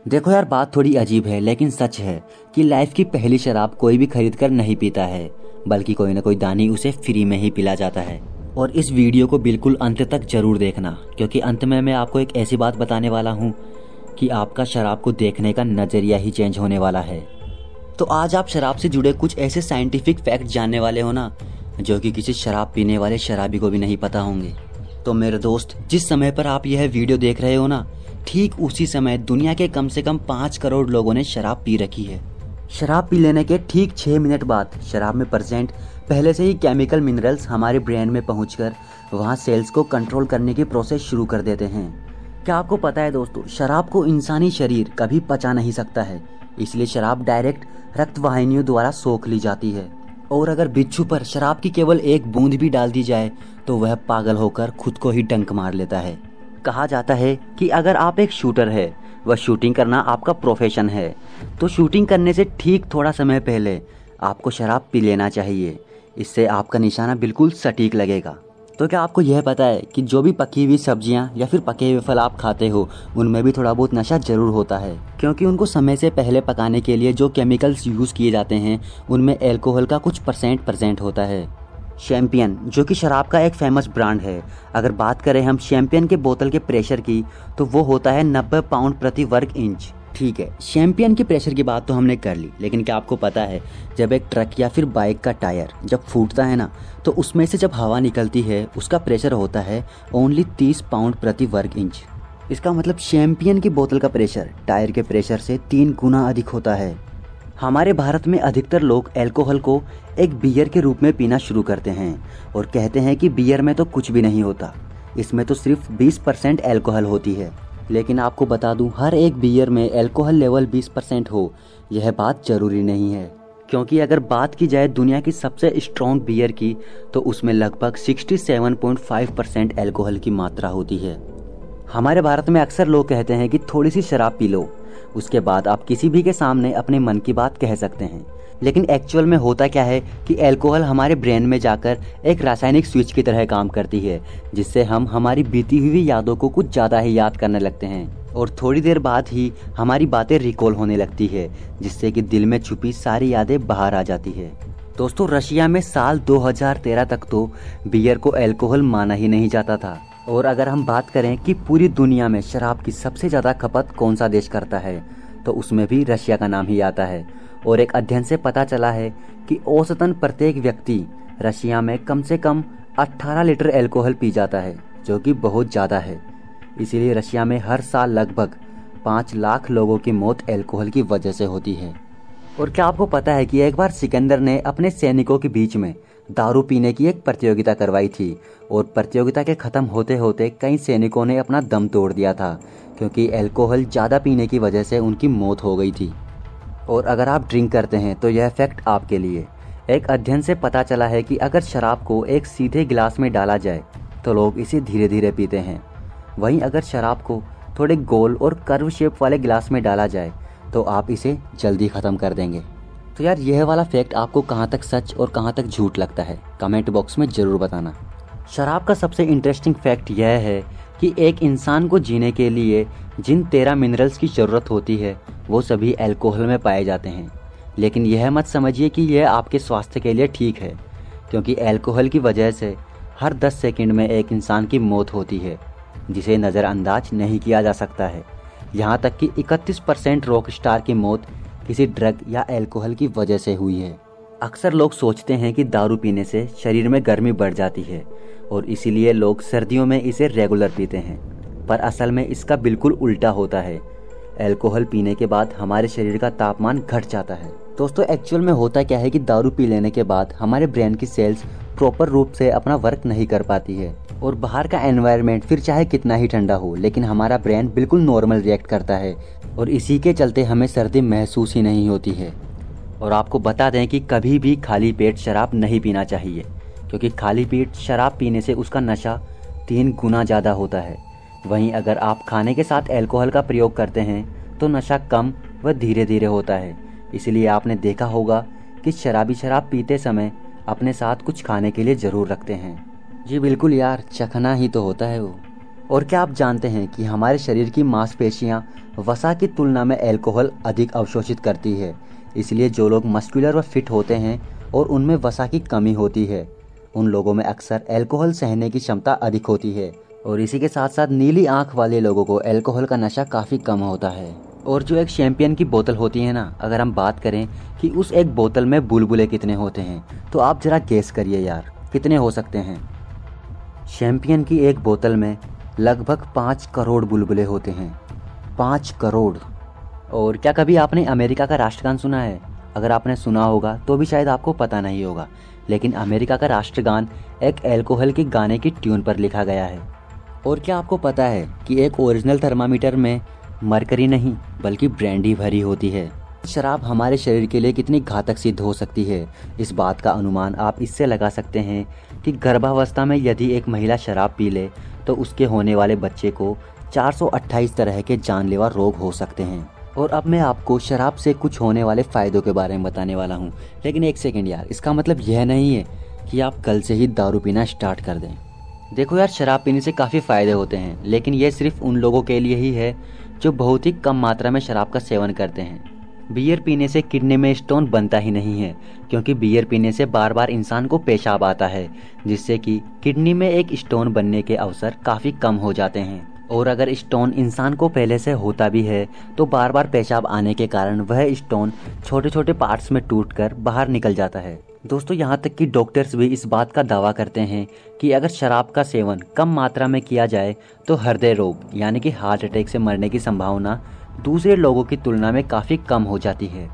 देखो यार, बात थोड़ी अजीब है लेकिन सच है कि लाइफ की पहली शराब कोई भी खरीद कर नहीं पीता है, बल्कि कोई ना कोई दानी उसे फ्री में ही पिला जाता है। और इस वीडियो को बिल्कुल अंत तक जरूर देखना, क्योंकि अंत में मैं आपको एक ऐसी बात बताने वाला हूँ कि आपका शराब को देखने का नजरिया ही चेंज होने वाला है। तो आज आप शराब से जुड़े कुछ ऐसे साइंटिफिक फैक्ट जानने वाले हो ना, जो कि किसी शराब पीने वाले शराबी को भी नहीं पता होंगे। तो मेरे दोस्त, जिस समय पर आप यह वीडियो देख रहे हो ना, ठीक उसी समय दुनिया के कम से कम 5 करोड़ लोगों ने शराब पी रखी है। शराब पी लेने के ठीक 6 मिनट बाद शराब में प्रेजेंट पहले से ही केमिकल मिनरल्स हमारे ब्रेन में पहुंचकर वहां सेल्स को कंट्रोल करने की प्रोसेस शुरू कर देते हैं। क्या आपको पता है दोस्तों, शराब को इंसानी शरीर कभी पचा नहीं सकता है, इसलिए शराब डायरेक्ट रक्त वाहिनियों द्वारा सोख ली जाती है। और अगर बिच्छू पर शराब की केवल एक बूंद भी डाल दी जाए तो वह पागल होकर खुद को ही डंक मार लेता है। कहा जाता है कि अगर आप एक शूटर है, वह शूटिंग करना आपका प्रोफेशन है, तो शूटिंग करने से ठीक थोड़ा समय पहले आपको शराब पी लेना चाहिए। इससे आपका निशाना बिल्कुल सटीक लगेगा। तो क्या आपको यह पता है कि जो भी पकी हुई सब्जियां या फिर पके हुए फल आप खाते हो, उनमें भी थोड़ा बहुत नशा जरूर होता है, क्योंकि उनको समय से पहले पकाने के लिए जो केमिकल्स यूज किए जाते हैं उनमें अल्कोहल का कुछ परसेंट होता है। शैम्पियन, जो कि शराब का एक फेमस ब्रांड है, अगर बात करें हम शैम्पियन के बोतल के प्रेशर की, तो वो होता है 90 पाउंड प्रति वर्ग इंच। ठीक है, शैम्पियन की प्रेशर की बात तो हमने कर ली, लेकिन क्या आपको पता है, जब एक ट्रक या फिर बाइक का टायर जब फूटता है ना, तो उसमें से जब हवा निकलती है उसका प्रेशर होता है ओनली 30 पाउंड प्रति वर्ग इंच। इसका मतलब शैम्पियन की बोतल का प्रेशर टायर के प्रेशर से 3 गुना अधिक होता है। हमारे भारत में अधिकतर लोग अल्कोहल को एक बियर के रूप में पीना शुरू करते हैं और कहते हैं कि बियर में तो कुछ भी नहीं होता, इसमें तो सिर्फ 20% अल्कोहल होती है। लेकिन आपको बता दूं, हर एक बियर में अल्कोहल लेवल 20% हो, यह बात जरूरी नहीं है। क्योंकि अगर बात की जाए दुनिया की सबसे स्ट्रॉन्ग बियर की, तो उसमें लगभग 67.5% अल्कोहल की मात्रा होती है। हमारे भारत में अक्सर लोग कहते हैं कि थोड़ी सी शराब पी लो, उसके बाद आप किसी भी के सामने अपने मन की बात कह सकते हैं। लेकिन एक्चुअल में होता क्या है कि अल्कोहल हमारे ब्रेन में जाकर एक रासायनिक स्विच की तरह काम करती है, जिससे हम हमारी बीती हुई यादों को कुछ ज़्यादा ही याद करने लगते हैं और थोड़ी देर बाद ही हमारी बातें रिकॉल होने लगती है, जिससे कि दिल में छुपी सारी यादें बाहर आ जाती है। दोस्तों, रशिया में साल 2013 तक तो बियर को अल्कोहल माना ही नहीं जाता था। और अगर हम बात करें कि पूरी दुनिया में शराब की सबसे ज़्यादा खपत कौन सा देश करता है, तो उसमें भी रशिया का नाम ही आता है। और एक अध्ययन से पता चला है कि औसतन प्रत्येक व्यक्ति रशिया में कम से कम 18 लीटर अल्कोहल पी जाता है, जो कि बहुत ज़्यादा है। इसीलिए रशिया में हर साल लगभग 5 लाख लोगों की मौत अल्कोहल की वजह से होती है। और क्या आपको पता है कि एक बार सिकंदर ने अपने सैनिकों के बीच में दारू पीने की एक प्रतियोगिता करवाई थी, और प्रतियोगिता के ख़त्म होते होते कई सैनिकों ने अपना दम तोड़ दिया था, क्योंकि अल्कोहल ज़्यादा पीने की वजह से उनकी मौत हो गई थी। और अगर आप ड्रिंक करते हैं तो यह फैक्ट आपके लिए। एक अध्ययन से पता चला है कि अगर शराब को एक सीधे गिलास में डाला जाए तो लोग इसे धीरे धीरे पीते हैं, वहीं अगर शराब को थोड़े गोल और कर्व शेप वाले गिलास में डाला जाए तो आप इसे जल्दी ख़त्म कर देंगे। तो यार, यह वाला फैक्ट आपको कहाँ तक सच और कहाँ तक झूठ लगता है, कमेंट बॉक्स में ज़रूर बताना। शराब का सबसे इंटरेस्टिंग फैक्ट यह है कि एक इंसान को जीने के लिए जिन 13 मिनरल्स की ज़रूरत होती है वो सभी अल्कोहल में पाए जाते हैं। लेकिन यह मत समझिए कि यह आपके स्वास्थ्य के लिए ठीक है, क्योंकि अल्कोहल की वजह से हर 10 सेकंड में एक इंसान की मौत होती है, जिसे नज़रअंदाज नहीं किया जा सकता है। यहाँ तक कि 31% रॉक स्टार की मौत किसी ड्रग या अल्कोहल की वजह से हुई है। अक्सर लोग सोचते हैं कि दारू पीने से शरीर में गर्मी बढ़ जाती है और इसीलिए लोग सर्दियों में इसे रेगुलर पीते हैं, पर असल में इसका बिल्कुल उल्टा होता है। अल्कोहल पीने के बाद हमारे शरीर का तापमान घट जाता है। दोस्तों, एक्चुअल में होता क्या है कि दारू पी लेने के बाद हमारे ब्रेन की सेल्स प्रॉपर रूप से अपना वर्क नहीं कर पाती है, और बाहर का एनवायरनमेंट फिर चाहे कितना ही ठंडा हो, लेकिन हमारा ब्रेन बिल्कुल नॉर्मल रिएक्ट करता है, और इसी के चलते हमें सर्दी महसूस ही नहीं होती है। और आपको बता दें कि कभी भी खाली पेट शराब नहीं पीना चाहिए, क्योंकि खाली पेट शराब पीने से उसका नशा 3 गुना ज़्यादा होता है। वहीं अगर आप खाने के साथ अल्कोहल का प्रयोग करते हैं तो नशा कम व धीरे धीरे होता है। इसलिए आपने देखा होगा कि शराबी शराब पीते समय अपने साथ कुछ खाने के लिए ज़रूर रखते हैं। जी बिल्कुल यार, चखना ही तो होता है वो। और क्या आप जानते हैं कि हमारे शरीर की मांसपेशियां वसा की तुलना में अल्कोहल अधिक अवशोषित करती है। इसलिए जो लोग मस्कुलर व फिट होते हैं और उनमें वसा की कमी होती है, उन लोगों में अक्सर अल्कोहल सहने की क्षमता अधिक होती है। और इसी के साथ साथ नीली आंख वाले लोगों को अल्कोहल का नशा काफ़ी कम होता है। और जो एक शैम्पियन की बोतल होती है ना, अगर हम बात करें कि उस एक बोतल में बुलबुले कितने होते हैं, तो आप ज़रा गेस करिए यार, कितने हो सकते हैं। शैम्पियन की एक बोतल में लगभग 5 करोड़ बुलबुले होते हैं। 5 करोड़। और क्या कभी आपने अमेरिका का राष्ट्रगान सुना है? अगर आपने सुना होगा तो भी शायद आपको पता नहीं होगा, लेकिन अमेरिका का राष्ट्रगान एक अल्कोहल के गाने की ट्यून पर लिखा गया है। और क्या आपको पता है कि एक ओरिजिनल थर्मामीटर में मरकरी नहीं बल्कि ब्रांडी भरी होती है। शराब हमारे शरीर के लिए कितनी घातक सिद्ध हो सकती है, इस बात का अनुमान आप इससे लगा सकते हैं कि गर्भावस्था में यदि एक महिला शराब पी ले तो उसके होने वाले बच्चे को 428 तरह के जानलेवा रोग हो सकते हैं। और अब मैं आपको शराब से कुछ होने वाले फ़ायदों के बारे में बताने वाला हूँ। लेकिन एक सेकेंड यार, इसका मतलब यह नहीं है कि आप कल से ही दारू पीना स्टार्ट कर दें। देखो यार, शराब पीने से काफ़ी फ़ायदे होते हैं, लेकिन यह सिर्फ उन लोगों के लिए ही है जो बहुत ही कम मात्रा में शराब का सेवन करते हैं। बियर पीने से किडनी में स्टोन बनता ही नहीं है, क्योंकि बियर पीने से बार बार इंसान को पेशाब आता है, जिससे कि किडनी में एक स्टोन बनने के अवसर काफ़ी कम हो जाते हैं। और अगर स्टोन इंसान को पहले से होता भी है तो बार बार पेशाब आने के कारण वह स्टोन छोटे छोटे पार्ट्स में टूटकर बाहर निकल जाता है। दोस्तों, यहाँ तक कि डॉक्टर्स भी इस बात का दावा करते हैं कि अगर शराब का सेवन कम मात्रा में किया जाए तो हृदय रोग यानी कि हार्ट अटैक से मरने की संभावना दूसरे लोगों की तुलना में काफ़ी कम हो जाती है।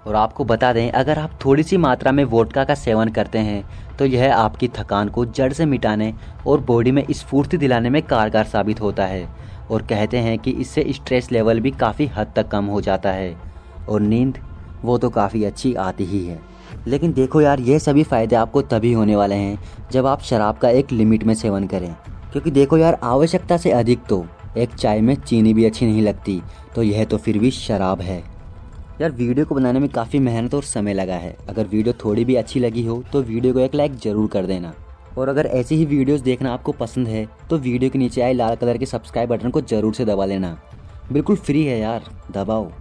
और आपको बता दें, अगर आप थोड़ी सी मात्रा में वोडका का सेवन करते हैं तो यह आपकी थकान को जड़ से मिटाने और बॉडी में स्फूर्ति दिलाने में कारगर साबित होता है। और कहते हैं कि इससे स्ट्रेस लेवल भी काफ़ी हद तक कम हो जाता है और नींद वो तो काफ़ी अच्छी आती ही है। लेकिन देखो यार, ये सभी फ़ायदे आपको तभी होने वाले हैं जब आप शराब का एक लिमिट में सेवन करें। क्योंकि देखो यार, आवश्यकता से अधिक तो एक चाय में चीनी भी अच्छी नहीं लगती, तो यह तो फिर भी शराब है। यार, वीडियो को बनाने में काफ़ी मेहनत और समय लगा है। अगर वीडियो थोड़ी भी अच्छी लगी हो तो वीडियो को एक लाइक ज़रूर कर देना। और अगर ऐसी ही वीडियोस देखना आपको पसंद है तो वीडियो के नीचे आए लाल कलर के सब्सक्राइब बटन को ज़रूर से दबा लेना। बिल्कुल फ्री है यार, दबाओ।